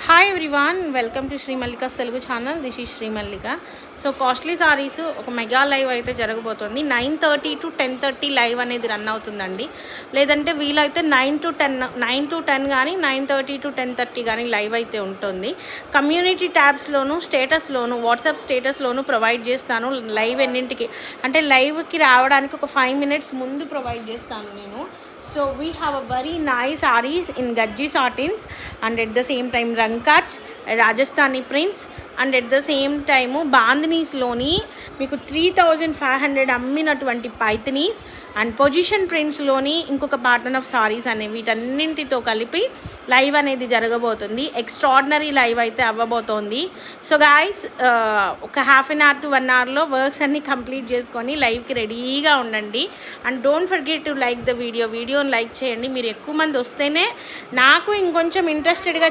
Hi everyone, welcome to Sri Mallika's Telugu channel. This is Sri Mallika. So costly saris ఒక mega live అయితే జరగబోతుంది. 9:30 to 10:30 live అనేది run అవుతుందండి. లేదంటే వీలైతే 9 to 10 కానీ 9:30 to 10:30 కానీ లైవ్ అయితే ఉంటుంది. కమ్యూనిటీ ట్యాబ్స్లోను, స్టేటస్లోను, వాట్సాప్ స్టేటస్లోను ప్రొవైడ్ చేస్తాను. లైవ్ ఎన్నింటికి అంటే లైవ్కి రావడానికి ఒక 5 minutes ముందు ప్రొవైడ్ చేస్తాను నేను. So we have a very nice sarees in Gajji satins and at the same time Rankats, Rajasthani prints and at the same time Bandhanis loni మీకు 3500 అమ్మినటువంటి పైథనీస్ అండ్ పొజిషన్ ప్రింట్స్లోని ఇంకొక ప్యాటర్న్ ఆఫ్ సారీస్ అనేవి వీటన్నింటితో కలిపి live అనేది జరగబోతుంది. Extraordinary live అయితే అవ్వబోతోంది. So guys, ఒక 1/2 hour to 1 hourలో works అన్నీ complete చేసుకొని లైవ్కి రెడీగా ఉండండి. And don't forget to like the వీడియోని లైక్ చేయండి. మీరు ఎక్కువ మంది వస్తేనే నాకు ఇంకొంచెం ఇంట్రెస్టెడ్గా